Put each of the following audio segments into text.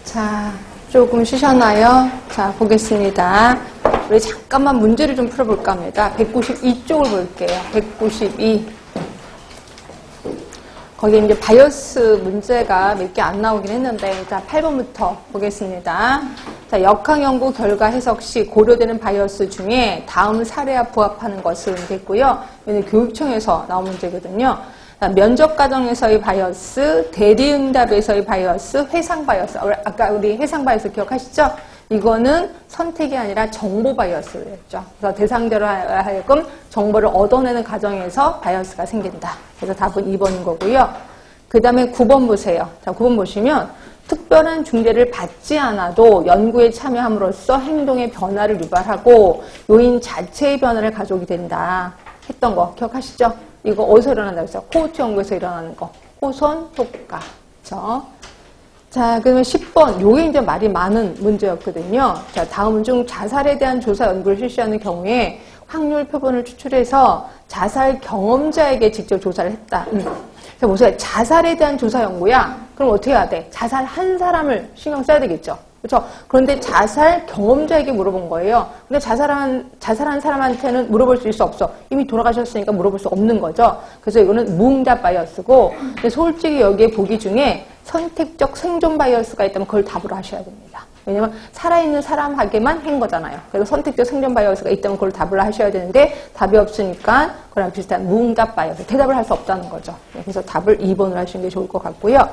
자, 조금 쉬셨나요? 자, 보겠습니다. 우리 잠깐만 문제를 좀 풀어볼까 합니다. 192쪽을 볼게요. 192. 거기 이제 바이어스 문제가 몇 개 안 나오긴 했는데, 자, 8번부터 보겠습니다. 자, 역학 연구 결과 해석 시 고려되는 바이어스 중에 다음 사례와 부합하는 것은 됐고요. 이는 교육청에서 나온 문제거든요. 자, 면접 과정에서의 바이어스, 대리응답에서의 바이어스, 회상 바이어스. 아까 우리 회상 바이어스 기억하시죠? 이거는 선택이 아니라 정보 바이어스였죠. 그래서 대상자로 하여금 정보를 얻어내는 과정에서 바이어스가 생긴다. 그래서 답은 2번인 거고요. 그 다음에 9번 보세요. 자, 9번 보시면 특별한 중재를 받지 않아도 연구에 참여함으로써 행동의 변화를 유발하고 요인 자체의 변화를 가져오게 된다. 했던 거 기억하시죠? 이거 어디서 일어난다고 했어요? 코호트 연구에서 일어나는 거. 호선 효과. 그렇죠? 자, 그러면 10번. 요게 이제 말이 많은 문제였거든요. 자, 다음은 중 자살에 대한 조사 연구를 실시하는 경우에 확률 표본을 추출해서 자살 경험자에게 직접 조사를 했다. 자, 보세요. 자살에 대한 조사 연구야. 그럼 어떻게 해야 돼? 자살한 사람을 신경 써야 되겠죠. 그렇죠? 그런데 자살 경험자에게 물어본 거예요. 근데 자살한 사람한테는 물어볼 수 있어 없어? 이미 돌아가셨으니까 물어볼 수 없는 거죠. 그래서 이거는 무응답 바이어스고, 근데 솔직히 여기에 보기 중에 선택적 생존 바이어스가 있다면 그걸 답으로 하셔야 됩니다. 왜냐면 살아있는 사람에게만 한 거잖아요. 그래서 선택적 생존 바이어스가 있다면 그걸 답으로 하셔야 되는데 답이 없으니까 그랑 비슷한 무응답 바이어스, 대답을 할 수 없다는 거죠. 그래서 답을 2번으로 하시는 게 좋을 것 같고요.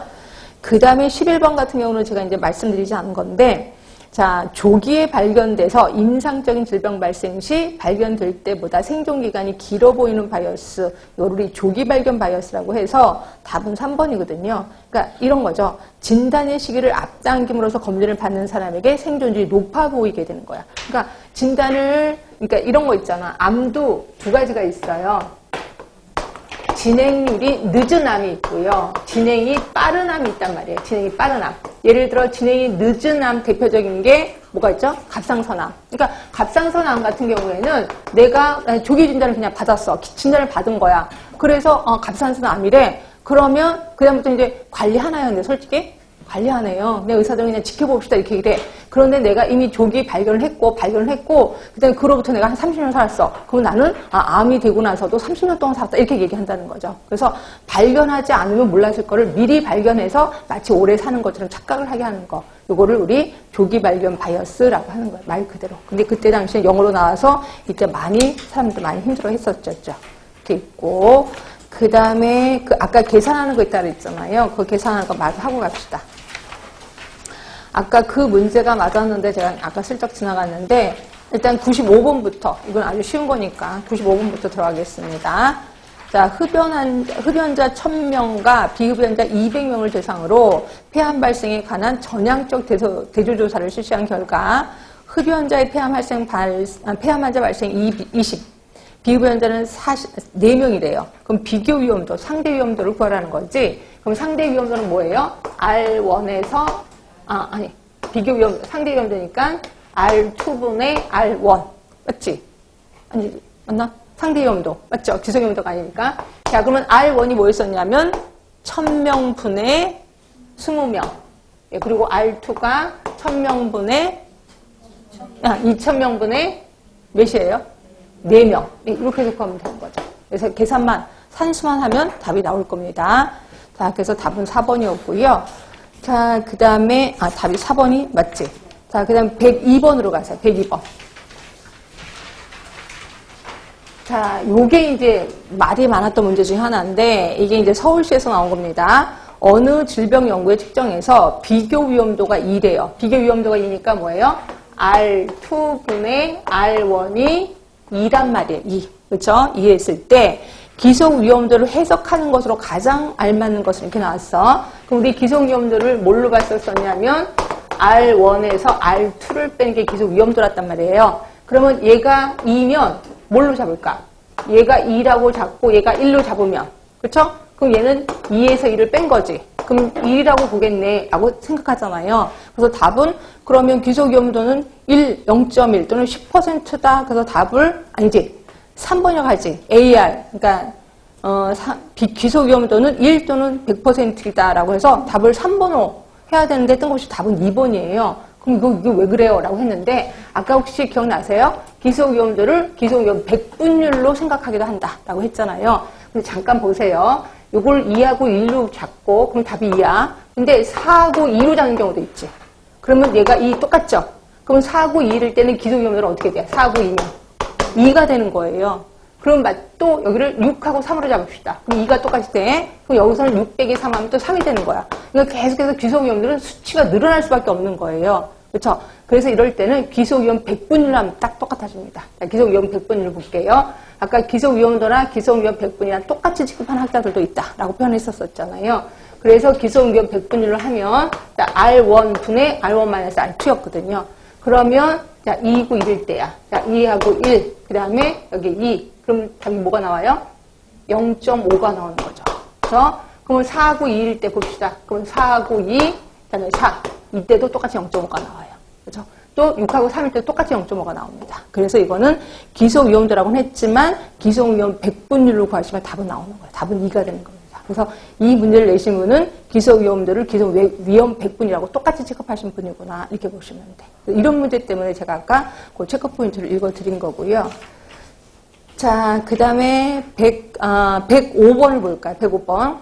그 다음에 11번 같은 경우는 제가 이제 말씀드리지 않은 건데, 자, 조기에 발견돼서 임상적인 질병 발생 시 발견될 때보다 생존기간이 길어 보이는 바이어스, 이걸 우리 조기 발견 바이어스라고 해서 답은 3번이거든요. 그러니까 이런 거죠. 진단의 시기를 앞당김으로써 검진을 받는 사람에게 생존율이 높아 보이게 되는 거야. 그러니까 그러니까 이런 거 있잖아. 암도 두 가지가 있어요. 진행률이 늦은 암이 있고요. 진행이 빠른 암이 있단 말이에요. 진행이 빠른 암. 예를 들어 진행이 늦은 암 대표적인 게 뭐가 있죠? 갑상선암. 그러니까 갑상선암 같은 경우에는 내가 조기 진단을 그냥 받았어. 진단을 받은 거야. 그래서 갑상선암이래. 그러면 그다음부터 이제 관리하나요? 근데 솔직히 관리하네요. 내 의사들은 그냥 지켜봅시다 이렇게 얘기해. 그런데 내가 이미 조기 발견을 했고 그다음에 그로부터 내가 한 30년 살았어. 그럼 나는 암이 되고 나서도 30년 동안 살았다 이렇게 얘기한다는 거죠. 그래서 발견하지 않으면 몰랐을 거를 미리 발견해서 마치 오래 사는 것처럼 착각을 하게 하는 거. 요거를 우리 조기 발견 바이어스라고 하는 거예요. 말 그대로. 근데 그때 당시에 영어로 나와서 이때 사람들 많이 힘들어 했었죠. 이렇게 있고. 그 다음에 아까 계산하는 거 있다 그랬잖아요. 그 계산하는 거 마저 하고 갑시다. 아까 그 문제가 맞았는데 제가 아까 슬쩍 지나갔는데 일단 95번부터 이건 아주 쉬운 거니까 95번부터 들어가겠습니다. 자, 흡연자 1000명과 비흡연자 200명을 대상으로 폐암 발생에 관한 전향적 대조조사를 실시한 결과 흡연자의 폐암 환자 발생 20, 비흡연자는 4명이래요. 그럼 비교 위험도, 상대 위험도를 구하라는 거지. 그럼 상대 위험도는 뭐예요? R1에서, 비교 위험도, 상대 위험도니까 R2분의 R1. 맞지? 아니, 맞나? 상대 위험도. 맞죠? 기속 위험도가 아니니까. 자, 그러면 R1이 뭐였었냐면, 1000명 분의 20명. 예, 그리고 R2가 1000명 분의, 2000명 분의 몇이에요? 4명. 이렇게 해석하면 되는 거죠. 그래서 계산만, 산수만 하면 답이 나올 겁니다. 자, 그래서 답은 4번이었고요. 자, 그 다음에, 답이 4번이 맞지? 자, 그 다음에 102번으로 가세요. 102번. 자, 요게 이제 말이 많았던 문제 중에 하나인데, 이게 이제 서울시에서 나온 겁니다. 어느 질병 연구에 측정해서 비교 위험도가 2래요. 비교 위험도가 2니까 뭐예요? R2분의 R1이 2란 말이에요. 2. 그렇죠? 2 했을 때 기속 위험도를 해석하는 것으로 가장 알맞는 것은 이렇게 나왔어. 그럼 우리 기속 위험도를 뭘로 봤었냐면 R1에서 R2를 빼는 게 기속 위험도랐단 말이에요. 그러면 얘가 2면 뭘로 잡을까? 얘가 2라고 잡고 얘가 1로 잡으면. 그렇죠? 그럼 얘는 2에서 1을 뺀 거지. 그럼 1이라고 보겠네 라고 생각하잖아요. 그래서 답은 그러면 기속 위험도는 1, 0.1 또는 10%다. 그래서 답을 3번이라고 하지. AR. 그러니까 기속 위험도는 1 또는 100%이다 라고 해서 답을 3번으로 해야 되는데 뜬금없이 답은 2번이에요. 그럼 이게 왜 그래요? 라고 했는데 아까 혹시 기억나세요? 기소위험들을 기소위험 100분율로 생각하기도 한다 라고 했잖아요. 근데 잠깐 보세요. 이걸 2하고 1로 잡고 그럼 답이 2야. 근데 4하고 2로 잡는 경우도 있지. 그러면 얘가 2 똑같죠? 그럼 4하고 2일 때는 기소위험들은 어떻게 돼요? 4하고 2면 2가 되는 거예요. 그럼 또 여기를 6하고 3으로 잡읍시다. 그럼 2가 똑같이 돼. 그럼 여기서는 6 빼기 3 하면 또 3이 되는 거야. 그러니까 계속해서 기소위험들은 수치가 늘어날 수밖에 없는 거예요. 그렇죠? 그래서 이럴 때는 기소위험 100분율로 하면 딱 똑같아집니다. 자, 기소위험 100분율로 볼게요. 아까 기소위험도나 기소위험 100분이랑 똑같이 취급하는 학자들도 있다라고 표현했었잖아요. 그래서 기소위험 100분율로 하면 자, R1분의 R1-R2였거든요. 그러면 자, 2고 1일 때야. 자, 2하고 1, 그 다음에 여기 2. 그럼 답이 뭐가 나와요? 0.5가 나오는 거죠. 그렇죠? 그러면 4하고 2일 때 봅시다. 그러면 4하고 2, 그 다음에 4. 이때도 똑같이 0.5가 나와요. 그렇죠? 또 6하고 3일 때 똑같이 0.5가 나옵니다. 그래서 이거는 기소위험도라고는 했지만 기소위험 100분율로 구하시면 답은 나오는 거예요. 답은 2가 되는 겁니다. 그래서 이 문제를 내신 분은 기소위험도를 기소위험 100분이라고 똑같이 체크하신 분이구나 이렇게 보시면 돼요. 이런 문제 때문에 제가 아까 그 체크 포인트를 읽어드린 거고요. 자, 그 다음에 105번을 볼까요? 105번.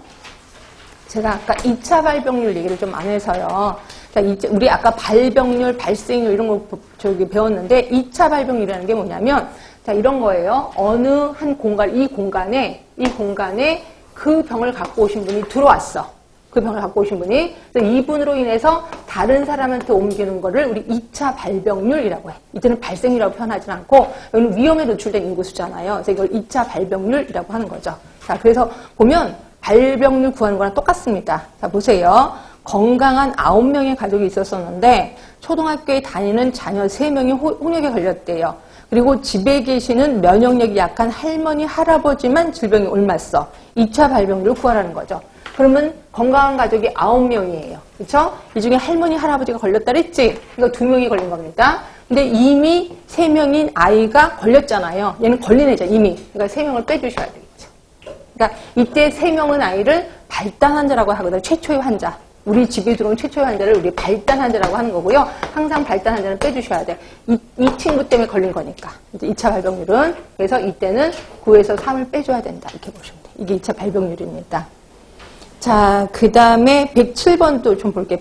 제가 아까 2차 발병률 얘기를 좀 안 해서요. 자, 우리 아까 발병률, 발생률 이런 거 배웠는데 2차 발병률이라는 게 뭐냐면 자, 이런 거예요. 어느 한 공간, 이 공간에 그 병을 갖고 오신 분이 들어왔어. 그 병을 갖고 오신 분이. 그래서 이분으로 인해서 다른 사람한테 옮기는 거를 우리 2차 발병률이라고 해. 이때는 발생률이라고 표현하지 않고 여기는 위험에 노출된 인구수잖아요. 그래서 이걸 2차 발병률이라고 하는 거죠. 자, 그래서 보면 발병률 구하는 거랑 똑같습니다. 자, 보세요. 건강한 9명의 가족이 있었었는데 초등학교에 다니는 자녀 3명이 홍역에 걸렸대요. 그리고 집에 계시는 면역력이 약한 할머니, 할아버지만 질병이 옮았어. 2차 발병률을 구하라는 거죠. 그러면 건강한 가족이 9명이에요. 그렇죠? 이 중에 할머니, 할아버지가 걸렸다 그랬지? 그러니까 2명이 걸린 겁니다. 근데 이미 3명인 아이가 걸렸잖아요. 얘는 걸린 애죠, 이미. 그러니까 3명을 빼주셔야 되겠죠. 그러니까 이때 3명은 아이를 발단 환자라고 하거든요. 최초의 환자. 우리 집에 들어온 최초의 환자를 우리 발단 환자라고 하는 거고요. 항상 발단 환자는 빼주셔야 돼. 이 친구 때문에 걸린 거니까. 이제 2차 발병률은. 그래서 이때는 9에서 3을 빼줘야 된다. 이렇게 보시면 돼요. 이게 2차 발병률입니다. 자, 그 다음에 107번도 좀 볼게요.